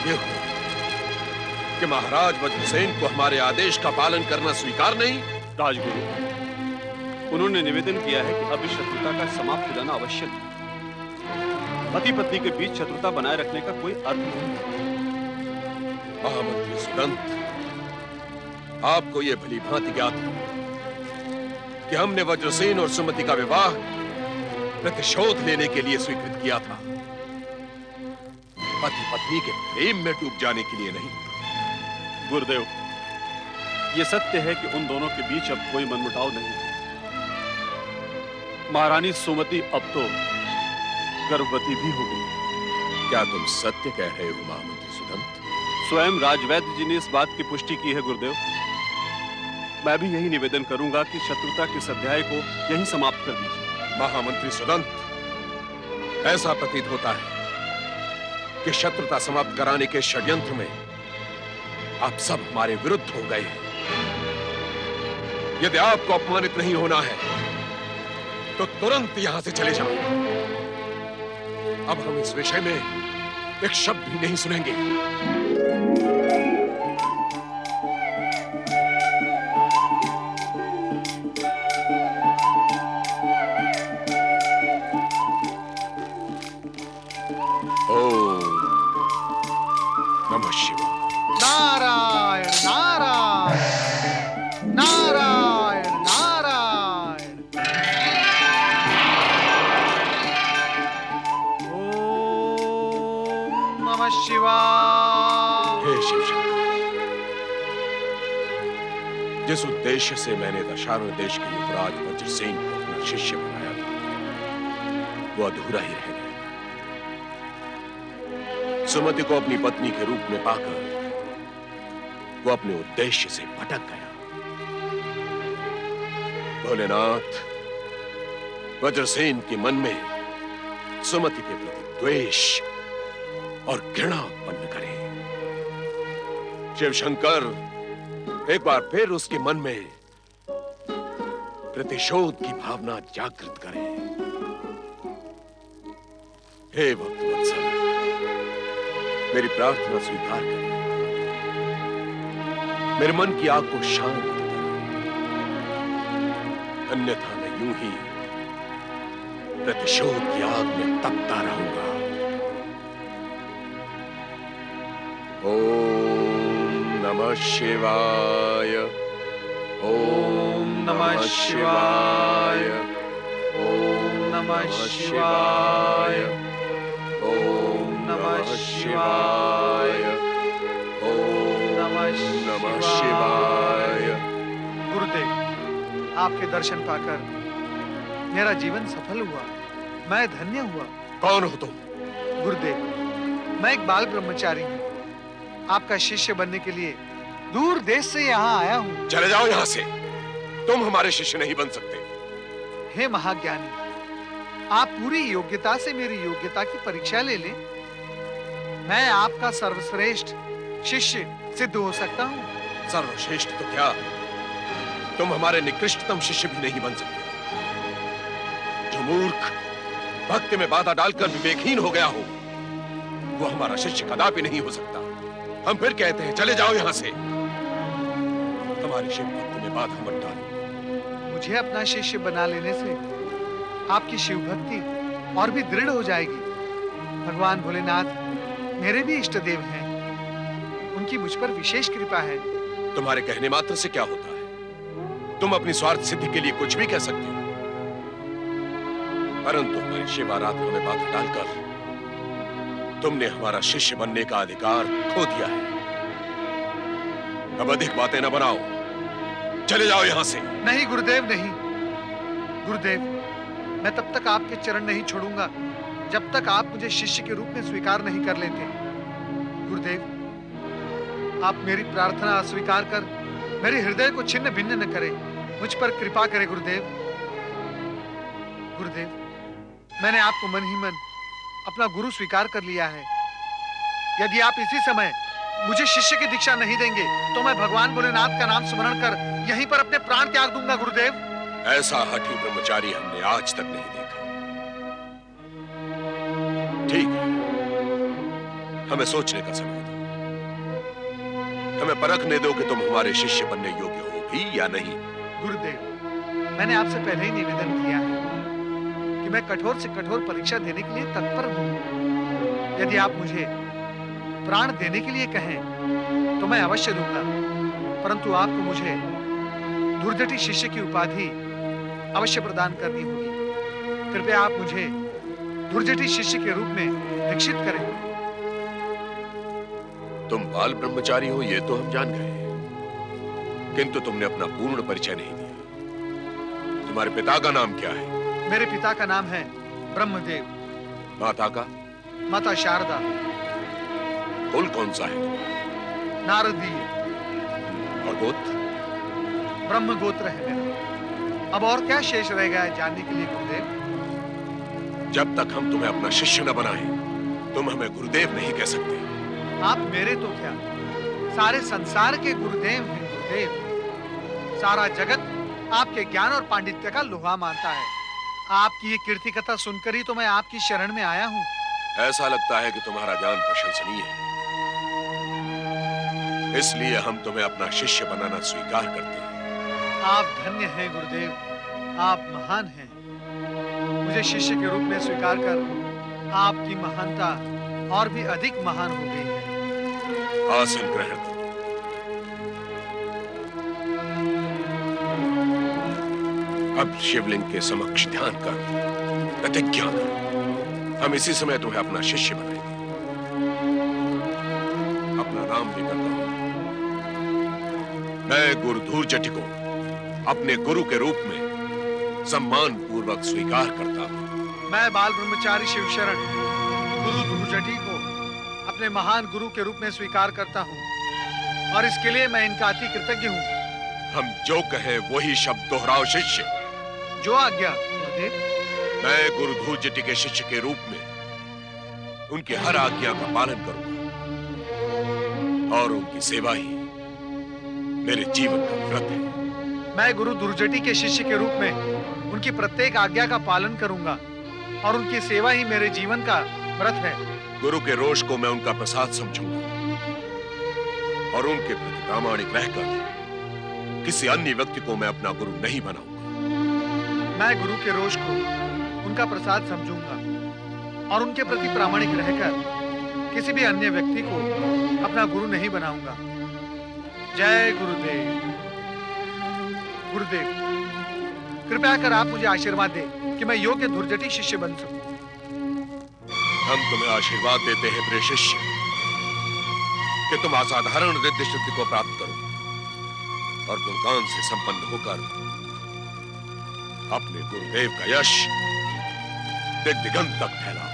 ये हुआ कि महाराज वज्रसेन को हमारे आदेश का पालन करना स्वीकार नहीं। राजगुरु, उन्होंने निवेदन किया है कि अब इस शत्रुता का समाप्त हो जाना आवश्यक है। पति पत्नी के बीच शत्रुता बनाए रखने का कोई अर्थ नहीं है। महामंत्री सुदंत, आपको यह भली भांति ज्ञात है कि हमने वज्रसेन और सुमति का विवाह प्रतिशोध लेने के लिए स्वीकृत किया था, पति पत्नी के प्रेम में डूब जाने के लिए नहीं। गुरुदेव, यह सत्य है कि उन दोनों के बीच अब कोई मनमुटाव नहीं है। महारानी सुमति अब तो गर्भवती भी हो गई। क्या तुम सत्य कह रहे हो महामंत्री सुदंत? स्वयं राजवैद्य जी ने इस बात की पुष्टि की है गुरुदेव। मैं भी यही निवेदन करूंगा कि शत्रुता के इस अध्याय को यहीं समाप्त कर दीजिए। महामंत्री सुदंत, ऐसा प्रतीत होता है कि शत्रुता समाप्त कराने के षड्यंत्र में आप सब हमारे विरुद्ध हो गए हैं। यदि आपको अपमानित नहीं होना है तो तुरंत यहां से चले जाओ। अब हम इस विषय में एक शब्द भी नहीं सुनेंगे। ओम नमः शिवाय। नारायण नारायण नारायण नारायण। ओम नमः शिवाय। हे शिव शंकर, जिस उद्देश्य से मैंने दशारण देश के युवराज वज्रसेन को अपना शिष्य बनाया था, वो अधूरा ही रह गया। सुमति को अपनी पत्नी के रूप में पाकर वो अपने उद्देश्य से भटक गया। भोलेनाथ, वज्रसेन के मन में सुमति के प्रति द्वेष और घृणा उत्पन्न करे। शिव शंकर, एक बार फिर उसके मन में प्रतिशोध की भावना जागृत करे। हे भक्त वत्सल, मेरी प्रार्थना स्वीकार करें। मेरे मन की आग को शांत करें, अन्यथा मैं यूं ही प्रतिशोध की आग में तपता रहूंगा। ओम नमः शिवाय। ओम नमः शिवाय। ओम नमः शिवाय। ओम नमः शिवाय। ओम नमः शिवाय। गुरुदेव, आपके दर्शन पाकर मेरा जीवन सफल हुआ, मैं धन्य हुआ। कौन हो तुम? गुरुदेव, मैं एक बाल ब्रह्मचारी हूँ। आपका शिष्य बनने के लिए दूर देश से यहाँ आया हूँ। चले जाओ यहाँ से, तुम हमारे शिष्य नहीं बन सकते। हे महाज्ञानी, आप पूरी योग्यता से मेरी योग्यता की परीक्षा ले लें। मैं आपका सर्वश्रेष्ठ शिष्य सिद्ध हो सकता हूँ। सर्वश्रेष्ठ तो क्या, तुम हमारे निकृष्टतम शिष्य भी नहीं बन सकते। जो मूर्ख भक्ति में बाधा डालकर विवेकहीन हो गया हो, वो हमारा शिष्य कदापि नहीं हो सकता। हम फिर कहते हैं, चले जाओ यहां से। हमारी शिव भक्ति में बाधा मत डालो। मुझे अपना शिष्य बना लेने से आपकी शिव भक्ति और भी दृढ़ हो जाएगी। भगवान भोलेनाथ मेरे भी इष्ट देव हैं, उनकी मुझ पर विशेष कृपा है। तुम्हारे कहने मात्र से क्या होता है? तुम अपनी स्वार्थ सिद्धि के लिए कुछ भी कह सकते हो, परंतु हमारी शिव आराधना में बाधा डालकर तुमने हमारा शिष्य बनने का अधिकार खो दिया है। अब अधिक बातें न बनाओ, चले जाओ यहां से। नहीं गुरुदेव, नहीं। गुरुदेव, मैं तब तक आपके चरण नहीं छोड़ूंगा जब तक आप मुझे शिष्य के रूप में स्वीकार नहीं कर लेते। गुरुदेव, आप मेरी प्रार्थना अस्वीकार कर मेरे हृदय को छिन्न भिन्न न करें, मुझ पर कृपा करें गुरुदेव। गुरुदेव, मैंने आपको मन ही मन अपना गुरु स्वीकार कर लिया है। यदि आप इसी समय मुझे शिष्य की दीक्षा नहीं देंगे तो मैं भगवान भोलेनाथ का नाम स्मरण कर यहीं पर अपने प्राण त्याग दूंगा गुरुदेव। ऐसा हठी ब्रह्मचारी हमने आज तक नहीं देखा। ठीक है, हमें सोचने का समय दो। हमें परखने दो कि तुम हमारे शिष्य बनने योग्य हो भी या नहीं। गुरुदेव, मैंने आपसे पहले ही निवेदन किया है कि मैं कठोर से कठोर परीक्षा देने के लिए तत्पर हूं। यदि आप मुझे प्राण देने के लिए कहें तो मैं अवश्य दूंगा, परंतु आपको मुझे दुर्जटी शिष्य की उपाधि अवश्य प्रदान करनी होगी। कृपया आप मुझे दुर्जटी शिष्य के रूप में दीक्षित करें। तुम बाल ब्रह्मचारी हो ये तो हम जान गए, किंतु तुमने अपना पूर्ण परिचय नहीं दिया। तुम्हारे पिता का नाम क्या है? मेरे पिता का नाम है ब्रह्मदेव। माता का? माता शारदा। कुल कौन सा है? नारदीय। और गोत्र? ब्रह्म गोत्र है मेरा। अब और क्या शेष रह गया है जानने के लिए गुरुदेव? जब तक हम तुम्हें अपना शिष्य न बनाए, तुम हमें गुरुदेव नहीं कह सकते। आप मेरे तो क्या, सारे संसार के गुरुदेव हैं गुरुदेव। सारा जगत आपके ज्ञान और पांडित्य का लोहा मानता है। आपकी ये कीर्ति कथा सुनकर ही तो मैं आपकी शरण में आया हूँ। ऐसा लगता है कि तुम्हारा ज्ञान प्रशंसनीय है, इसलिए हम तुम्हें अपना शिष्य बनाना स्वीकार करते हैं। आप धन्य हैं गुरुदेव, आप महान हैं। मुझे शिष्य के रूप में स्वीकार कर आपकी महानता और भी अधिक महान हो गई है। आसन ग्रहण करो। अब शिवलिंग के समक्ष ध्यान कर प्रतिज्ञा कर, हम इसी समय तुम्हें अपना शिष्य बनाएंगे। अपना नाम लेकर कहो। मैं गुरु धूर्जटि को अपने गुरु के रूप में सम्मान पूर्वक स्वीकार करता हूं। मैं बाल ब्रह्मचारी शिवशरण गुरु धूर्जटि को अपने महान गुरु के रूप में स्वीकार करता हूं, और इसके लिए मैं इनका अति कृतज्ञ हूं। हम जो कहें वही शब्द दोहराओ शिष्य। जो आज्ञा गुरुदेव। मैं गुरु धूर्जटि के शिष्य के रूप में उनकी हर आज्ञा का पालन करूंगा, और उनकी सेवा ही मेरे जीवन का व्रत है। मैं गुरु दुर्जटी के शिष्य के रूप में उनकी प्रत्येक आज्ञा का पालन करूंगा, और उनकी सेवा ही मेरे जीवन का व्रत है। गुरु के रोष को मैं उनका प्रसाद समझूंगा, और उनके प्रति प्रामाणिक रहकर किसी अन्य व्यक्ति को मैं अपना गुरु नहीं बनाऊंगा। मैं गुरु के रोष को उनका प्रसाद समझूंगा, और उनके प्रति प्रामाणिक रहकर किसी भी अन्य व्यक्ति को अपना गुरु नहीं बनाऊंगा। जय गुरुदेव। गुरुदेव, कृपया कर आप मुझे आशीर्वाद दें कि मैं योग्य धुर्जटी शिष्य बन सकूं। हम तुम्हें आशीर्वाद देते हैं प्रिय शिष्य कि तुम असाधारण रिद्धि सिद्धि को प्राप्त करो, और गुणगान से संपन्न होकर अपने गुरुदेव का यश दिग दिगंत तक फैलाओ।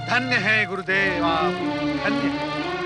धन्य है गुरुदेव, आप धन्य हैं।